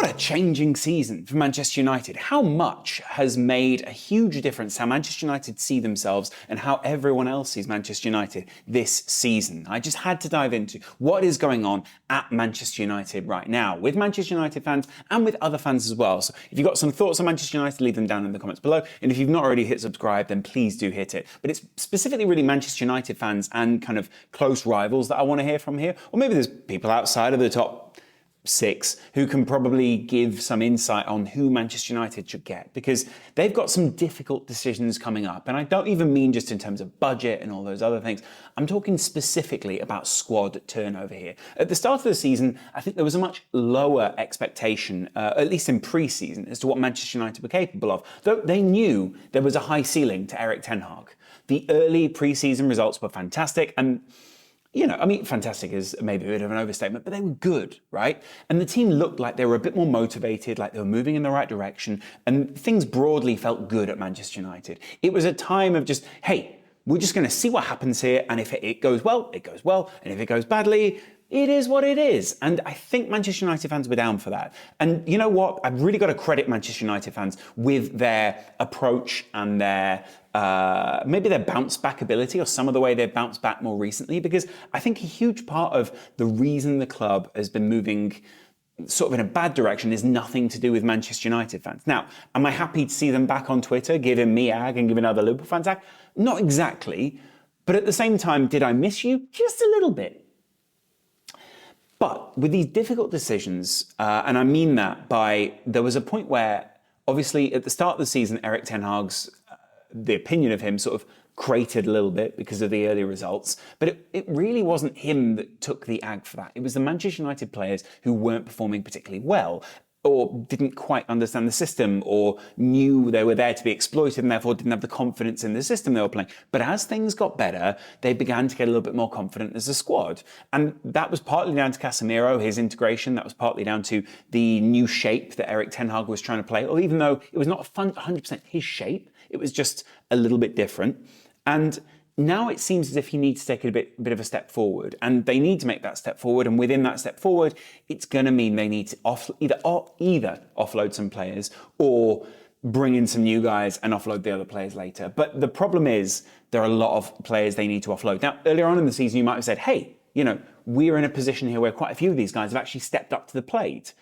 What a changing season for Manchester United. How much has made a huge difference how Manchester United see themselves and how everyone else sees Manchester United this season. I just had to dive into what is going on at Manchester United right now with Manchester United fans and with other fans as well. So if you've got some thoughts on Manchester United, leave them down in the comments below. And if you've not already hit subscribe, then please do hit it. But it's specifically really Manchester United fans and kind of close rivals that I want to hear from here. Or maybe there's people outside of the top 6 who can probably give some insight on who Manchester United should get, because they've got some difficult decisions coming up. And I don't even mean just in terms of budget and all those other things. I'm talking specifically about squad turnover here. At the start of the season, I think there was a much lower expectation, at least in pre-season, as to what Manchester United were capable of, though they knew there was a high ceiling to Erik ten Hag. The early pre-season results were fantastic, and fantastic is maybe a bit of an overstatement, but they were good, right? And the team looked like they were a bit more motivated, like they were moving in the right direction, and things broadly felt good at Manchester United. It was a time of just, hey, we're just going to see what happens here, and if it goes well, it goes well, and if it goes badly, it is what it is. And I think Manchester United fans were down for that. And you know what? I've really got to credit Manchester United fans with their approach and their maybe their bounce back ability, or some of the way they've bounced back more recently, because I think a huge part of the reason the club has been moving sort of in a bad direction is nothing to do with Manchester United fans. Now, am I happy to see them back on Twitter, giving me ag and giving other Liverpool fans ag? Not exactly. But at the same time, did I miss you? Just a little bit. But with these difficult decisions, and I mean that by, there was a point where, obviously, at the start of the season, Erik ten Hag's, the opinion of him sort of cratered a little bit because of the early results. But it really wasn't him that took the ag for that. It was the Manchester United players who weren't performing particularly well, or didn't quite understand the system, or knew they were there to be exploited and therefore didn't have the confidence in the system they were playing. But as things got better, they began to get a little bit more confident as a squad. And that was partly down to Casemiro, his integration. That was partly down to the new shape that Erik ten Hag was trying to play. Or even though it was not 100% his shape, it was just a little bit different. And now it seems as if he needs to take a bit of a step forward, and they need to make that step forward. And within that step forward, it's going to mean they need to either offload some players or bring in some new guys and offload the other players later. But the problem is there are a lot of players they need to offload. Now, earlier on in the season, you might have said, hey, we're in a position here where quite a few of these guys have actually stepped up to the plate.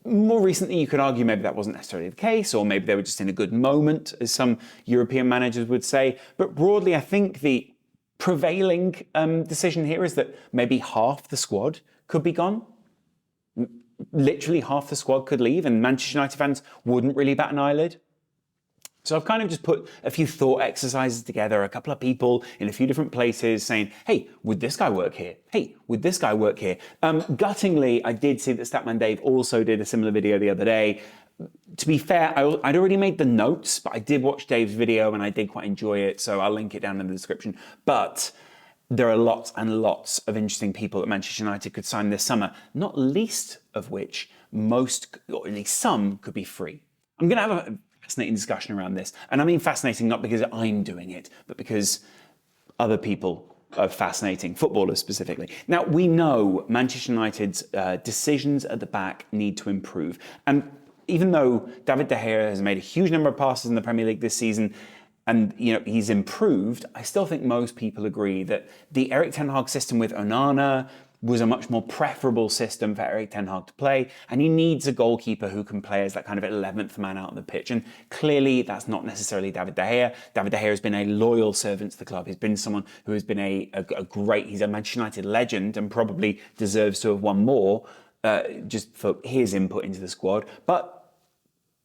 More recently, you could argue maybe that wasn't necessarily the case, or maybe they were just in a good moment, as some European managers would say. But broadly, I think the prevailing decision here is that maybe half the squad could be gone. Literally half the squad could leave, and Manchester United fans wouldn't really bat an eyelid. So I've kind of just put a few thought exercises together, a couple of people in a few different places saying, hey, would this guy work here? Hey, would this guy work here? Guttingly, I did see that Statman Dave also did a similar video the other day. To be fair, I'd already made the notes, but I did watch Dave's video and I did quite enjoy it, so I'll link it down in the description. But there are lots and lots of interesting people that Manchester United could sign this summer, not least of which most, or at least some, could be free. I'm going to have a fascinating discussion around this. And I mean fascinating not because I'm doing it, but because other people are fascinating, footballers specifically. Now, we know Manchester United's decisions at the back need to improve. And even though David De Gea has made a huge number of passes in the Premier League this season, and he's improved, I still think most people agree that the Erik ten Hag system with Onana was a much more preferable system for Erik ten Hag to play, and he needs a goalkeeper who can play as that kind of 11th man out on the pitch. And clearly that's not necessarily David De Gea. David De Gea has been a loyal servant to the club. He's been someone who has been he's a Manchester United legend and probably deserves to have won more just for his input into the squad. But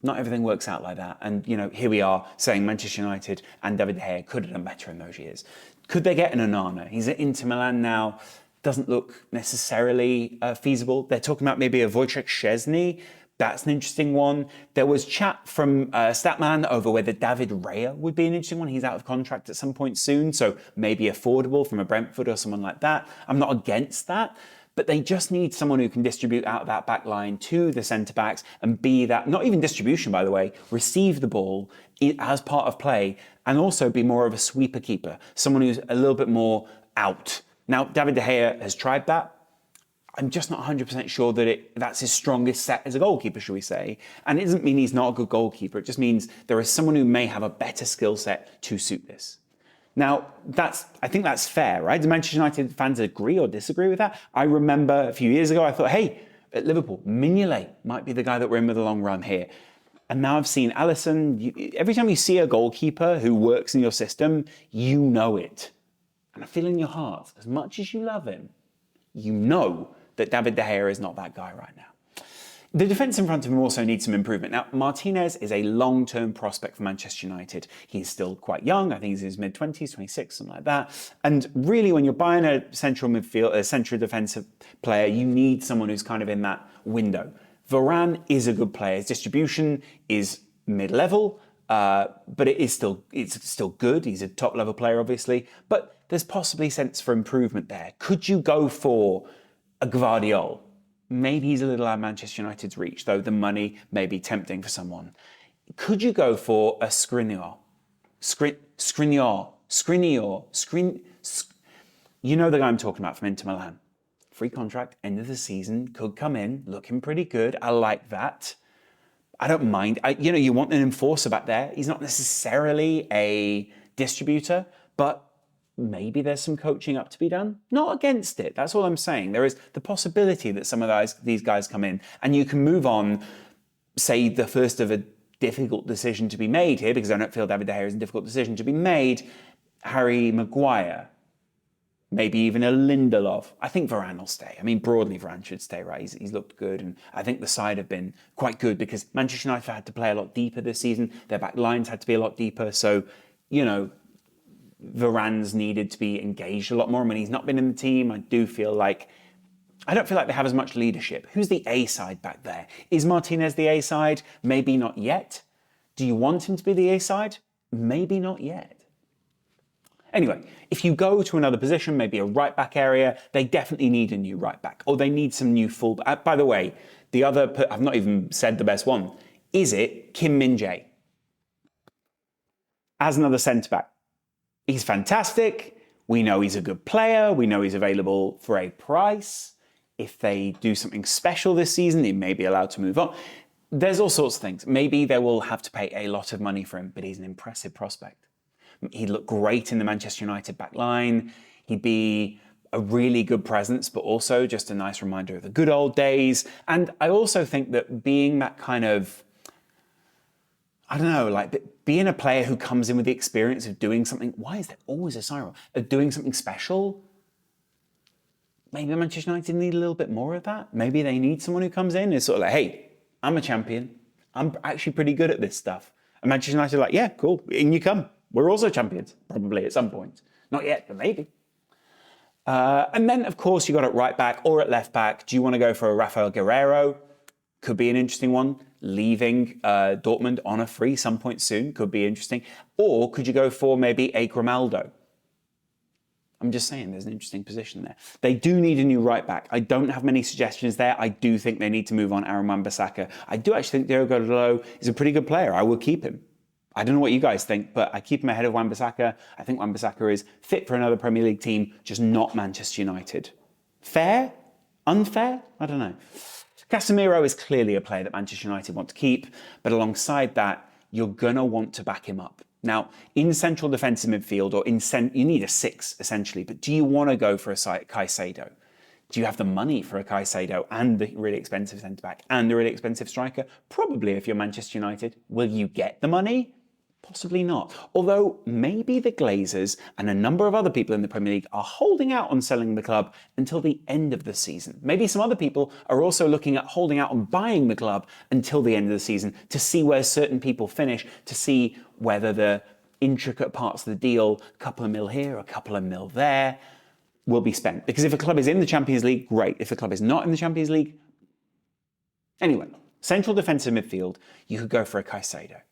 not everything works out like that. And, here we are saying Manchester United and David De Gea could have done better in those years. Could they get an Onana? He's at Inter Milan now. Doesn't look necessarily feasible. They're talking about maybe a Wojciech Szczesny. That's an interesting one. There was chat from Statman over whether David Raya would be an interesting one. He's out of contract at some point soon, so maybe affordable from a Brentford or someone like that. I'm not against that, but they just need someone who can distribute out of that back line to the centre-backs and be that, not even distribution, by the way, receive the ball as part of play and also be more of a sweeper keeper, someone who's a little bit more out. Now, David De Gea has tried that. I'm just not 100% sure that that's his strongest set as a goalkeeper, shall we say. And it doesn't mean he's not a good goalkeeper. It just means there is someone who may have a better skill set to suit this. Now, I think that's fair, right? Do Manchester United fans agree or disagree with that? I remember a few years ago, I thought, hey, at Liverpool, Mignolet might be the guy that we're in with a long run here. And now I've seen Alisson. Every time you see a goalkeeper who works in your system, you know it. And I feel in your heart, as much as you love him, you know that David De Gea is not that guy right now. The defence in front of him also needs some improvement. Now, Martinez is a long-term prospect for Manchester United. He's still quite young. I think he's in his mid-20s, 26, something like that. And really, when you're buying a central defensive player, you need someone who's kind of in that window. Varane is a good player. His distribution is mid-level, but it's still good. He's a top-level player, obviously. But there's possibly sense for improvement there. Could you go for a Gvardiol? Maybe he's a little out of Manchester United's reach, though the money may be tempting for someone. Could you go for a Skriniar? You know the guy I'm talking about from Inter Milan. Free contract, end of the season, could come in, looking pretty good. I like that. I don't mind. You want an enforcer back there. He's not necessarily a distributor, but maybe there's some coaching up to be done. Not against it. That's all I'm saying. There is the possibility that some of these guys come in and you can move on, say, the first of a difficult decision to be made here, because I don't feel David De Gea is a difficult decision to be made, Harry Maguire, maybe even a Lindelof. I think Varane will stay. I mean, broadly, Varane should stay, right? He's looked good, and I think the side have been quite good because Manchester United had to play a lot deeper this season. Their back lines had to be a lot deeper. So, Varane's needed to be engaged a lot more. And when he's not been in the team, I don't feel like they have as much leadership. Who's the A side back there? Is Martinez the A side? Maybe not yet. Do you want him to be the A side? Maybe not yet. Anyway, if you go to another position, maybe a right back area, they definitely need a new right back, or they need some new full. By the way, I've not even said the best one. Is it Kim Min-jae as another centre back? He's fantastic. We know he's a good player. We know he's available for a price. If they do something special this season, he may be allowed to move on. There's all sorts of things. Maybe they will have to pay a lot of money for him, but he's an impressive prospect. He'd look great in the Manchester United back line. He'd be a really good presence, but also just a nice reminder of the good old days. And I also think that being that kind of, being a player who comes in with the experience of doing something, why is there always a siren? Of doing something special? Maybe Manchester United need a little bit more of that. Maybe they need someone who comes in and is sort of like, hey, I'm a champion. I'm actually pretty good at this stuff. And Manchester United are like, yeah, cool, in you come. We're also champions, probably at some point. Not yet, but maybe. And then, of course, you got at right back or at left back. Do you want to go for a Rafael Guerreiro? Could be an interesting one. Leaving Dortmund on a free some point soon. Could be interesting. Or could you go for maybe a Grimaldo? I'm just saying there's an interesting position there. They do need a new right back. I don't have many suggestions there. I do think they need to move on Aaron Wan-Bissaka. I do actually think Diogo Dalot is a pretty good player. I will keep him. I don't know what you guys think, but I keep him ahead of Wan-Bissaka. I think Wan-Bissaka is fit for another Premier League team, just not Manchester United. Fair? Unfair? I don't know. Casemiro is clearly a player that Manchester United want to keep, but alongside that, you're going to want to back him up. Now, in central defensive midfield, you need a 6, essentially, but do you want to go for a Caicedo? Do you have the money for a Caicedo and the really expensive centre-back and the really expensive striker? Probably if you're Manchester United. Will you get the money? Possibly not. Although maybe the Glazers and a number of other people in the Premier League are holding out on selling the club until the end of the season. Maybe some other people are also looking at holding out on buying the club until the end of the season to see where certain people finish, to see whether the intricate parts of the deal, a couple of mil here, a couple of mil there, will be spent. Because if a club is in the Champions League, great. If a club is not in the Champions League, anyway, central defensive midfield, you could go for a Caicedo.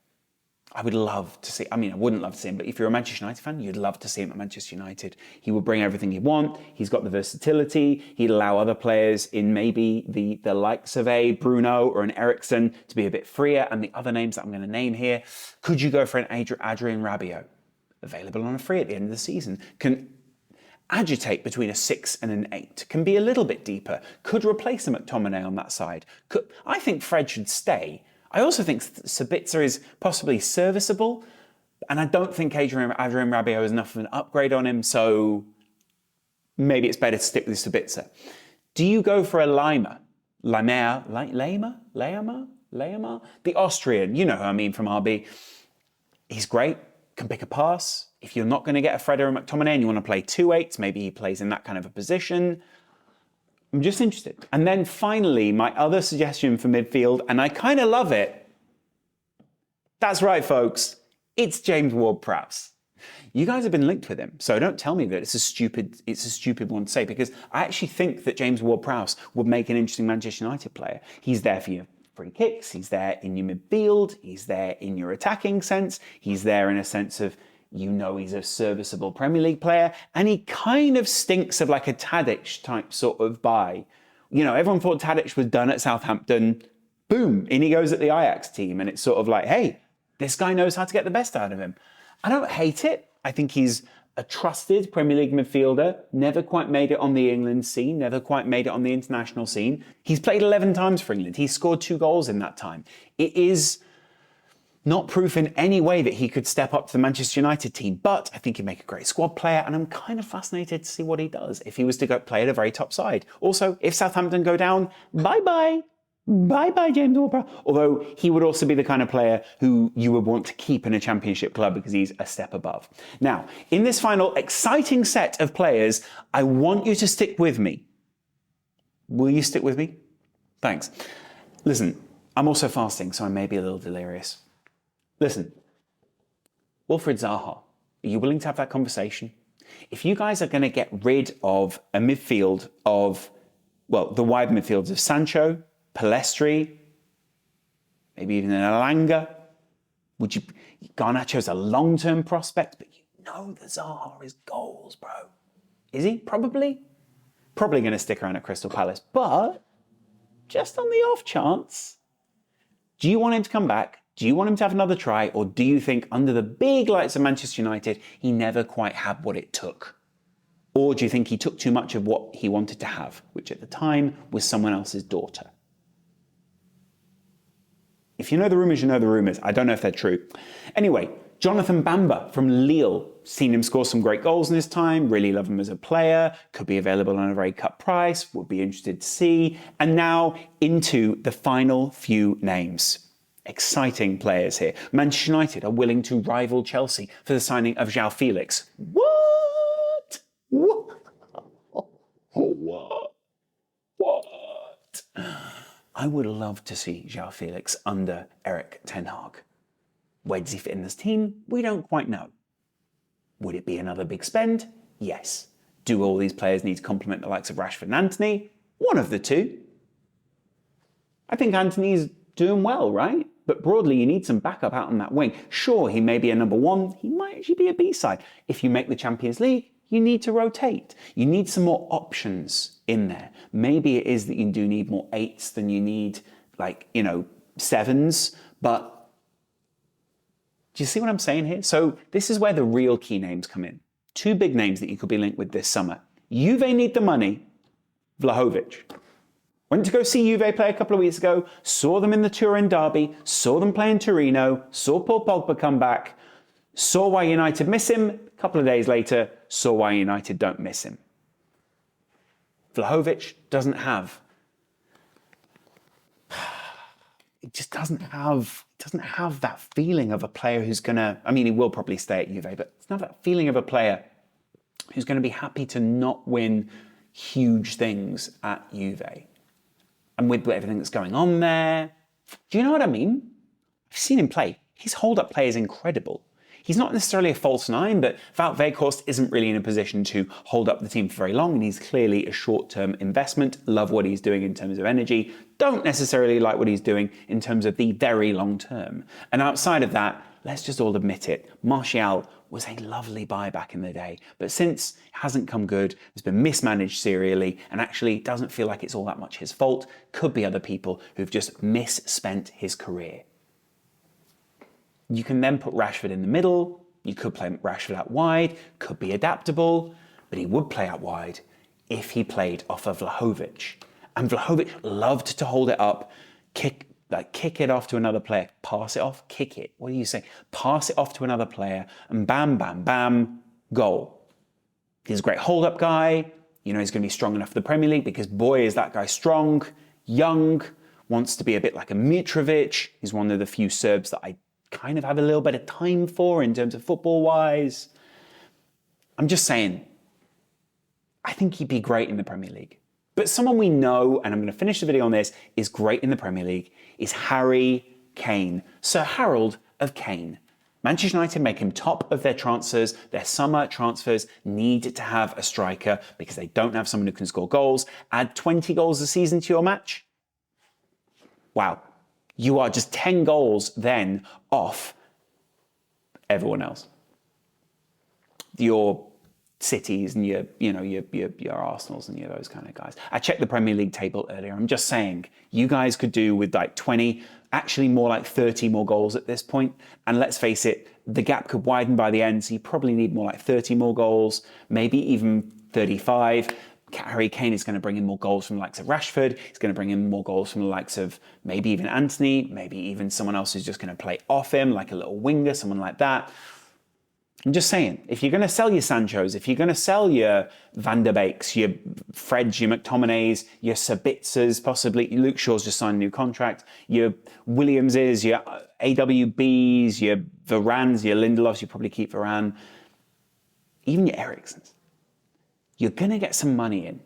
I would love to see, I wouldn't love to see him, but if you're a Manchester United fan, you'd love to see him at Manchester United. He will bring everything you want. He's got the versatility. He'd allow other players in maybe the likes of a Bruno or an Eriksen to be a bit freer. And the other names that I'm going to name here, could you go for an Adrian Rabiot? Available on a free at the end of the season. agitate between a 6 and an 8, can be a little bit deeper, could replace a McTominay on that side. I think Fred should stay. I also think Sabitzer is possibly serviceable, and I don't think Adrien Rabiot is enough of an upgrade on him, so maybe it's better to stick with Sabitzer. Do you go for a Laimer? Laimer? The Austrian, you know who I mean from RB. He's great, can pick a pass. If you're not going to get a Fred or a McTominay and you want to play 2-8s, maybe he plays in that kind of a position. I'm just interested. And then finally, my other suggestion for midfield, and I kind of love it. That's right, folks. It's James Ward-Prowse. You guys have been linked with him, so don't tell me that it's a stupid one to say, because I actually think that James Ward-Prowse would make an interesting Manchester United player. He's there for your free kicks, he's there in your midfield, he's there in your attacking sense, he's there in a sense of, you know, he's a serviceable Premier League player, and he kind of stinks of like a Tadic type sort of buy. You know, everyone thought Tadic was done at Southampton, boom, in he goes at the Ajax team, and it's sort of like, hey, this guy knows how to get the best out of him. I don't hate it. I think he's a trusted Premier League midfielder, never quite made it on the England scene, never quite made it on the international scene. He's played 11 times for England. He's scored 2 goals in that time. It is not proof in any way that he could step up to the Manchester United team, but I think he'd make a great squad player, and I'm kind of fascinated to see what he does if he was to go play at a very top side. Also, if Southampton go down, bye-bye. Bye-bye, James Ward-Prowse. Although he would also be the kind of player who you would want to keep in a championship club because he's a step above. Now, in this final exciting set of players, I want you to stick with me. Will you stick with me? Thanks. Listen, I'm also fasting, so I may be a little delirious. Listen, Wilfried Zaha, are you willing to have that conversation? If you guys are going to get rid of a midfield of, well, the wide midfields of Sancho, Pellistri, maybe even an Elanga. Garnacho's a long-term prospect, but you know that Zaha is goals, bro. Is he? Probably. Probably going to stick around at Crystal Palace, but just on the off chance, do you want him to come back? Do you want him to have another try? Or do you think under the big lights of Manchester United, he never quite had what it took? Or do you think he took too much of what he wanted to have, which at the time was someone else's daughter? If you know the rumours, you know the rumours. I don't know if they're true. Anyway, Jonathan Bamba from Lille. Seen him score some great goals in his time. Really love him as a player. Could be available on a very cut price. Would be interested to see. And now into the final few names. Exciting players here. Manchester United are willing to rival Chelsea for the signing of João Felix. What? What? I would love to see João Felix under Erik ten Hag. Where does he fit in this team? We don't quite know. Would it be another big spend? Yes. Do all these players need to complement the likes of Rashford and Antony? One of the two. I think Antony's doing well, right? But broadly, you need some backup out on that wing. Sure, he may be a number 1. He might actually be a B-side. If you make the Champions League, you need to rotate. You need some more options in there. Maybe it is that you do need more 8s than you need, 7s. But do you see what I'm saying here? So this is where the real key names come in. 2 big names that you could be linked with this summer. Juve need the money. Vlahovic. Went to go see Juve play a couple of weeks ago. Saw them in the Turin derby. Saw them play in Torino. Saw Paul Pogba come back. Saw why United miss him. A couple of days later, saw why United don't miss him. Vlahovic doesn't have. It just doesn't have that feeling of a player who's going to. I mean, he will probably stay at Juve, but it's not that feeling of a player who's going to be happy to not win huge things at Juve. And with everything that's going on there, do you know what I mean? I've seen him play. His hold-up play is incredible. He's not necessarily a false 9, but Wout Weghorst isn't really in a position to hold up the team for very long, and he's clearly a short-term investment. Love what he's doing in terms of energy. Don't necessarily like what he's doing in terms of the very long term. And outside of that, let's just all admit it, Martial was a lovely buy back in the day, but since it hasn't come good, has been mismanaged serially, and actually doesn't feel like it's all that much his fault. Could be other people who've just misspent his career. You can then put Rashford in the middle. You could play Rashford out wide. Could be adaptable. but he would play out wide if he played off of Vlahovic. And Vlahovic loved to hold it up, kick it off to another player, pass it off, kick it. What do you say? Pass it off to another player, and bam, bam, bam, goal. He's a great hold-up guy. You know he's going to be strong enough for the Premier League because, boy, is that guy strong, young, wants to be a bit like a Mitrovic. He's one of the few Serbs that I kind of have a little bit of time for in terms of football-wise. I'm just saying, I think he'd be great in the Premier League. But someone we know, and I'm going to finish the video on this, is great in the Premier League, is Harry Kane. Sir Harold of Kane. Manchester United make him top of their transfers. Their summer transfers need to have a striker because they don't have someone who can score goals. Add 20 goals a season to your match. Wow. You are just 10 goals then off everyone else. Your Cities and your Arsenals and those kind of guys. I checked the Premier League table earlier. I'm just saying, you guys could do with like 20, actually more like 30 more goals at this point. And let's face it, the gap could widen by the end. So you probably need more like 30 more goals, maybe even 35. Harry Kane is going to bring in more goals from the likes of Rashford. He's going to bring in more goals from the likes of maybe even Anthony, maybe even someone else who's just going to play off him, like a little winger, someone like that. I'm just saying, if you're going to sell your Sanchos, if you're going to sell your Van der Beeks, your Freds, your McTominays, your Sabitzas, possibly Luke Shaw's just signed a new contract, your Williamses, your AWBs, your Varans, your Lindelofs, you probably keep Varane, even your Ericssons. You're going to get some money in.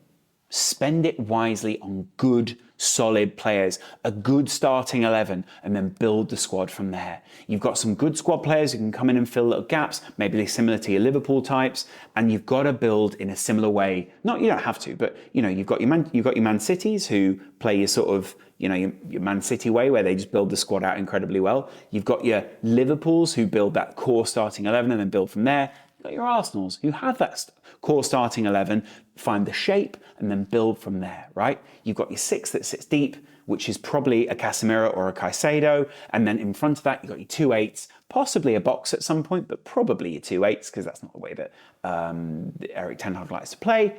Spend it wisely on good, solid players, a good starting 11, and then build the squad from there. You've got some good squad players who can come in and fill little gaps, maybe they're similar to your Liverpool types, and you've got to build in a similar way. You don't have to, but you've got your Man Cities who play your sort of your Man City way where they just build the squad out incredibly well. You've got your Liverpools who build that core starting 11 and then build from there. You've got your Arsenals who have that core starting 11, find the shape, and then build from there, right? You've got your 6 that sits deep, which is probably a Casemiro or a Caicedo, and then in front of that, you've got your 2 8s, possibly a box at some point, but probably your 2 8s, because that's not the way that Eric Ten Hag likes to play,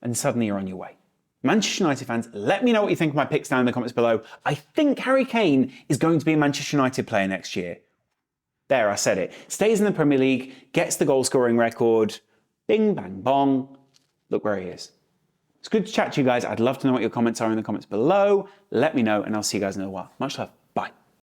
and suddenly you're on your way. Manchester United fans, let me know what you think of my picks down in the comments below. I think Harry Kane is going to be a Manchester United player next year. There, I said it. Stays in the Premier League, gets the goal-scoring record, bing, bang, bong. Look where he is. It's good to chat to you guys. I'd love to know what your comments are in the comments below. Let me know, and I'll see you guys in a while. Much love.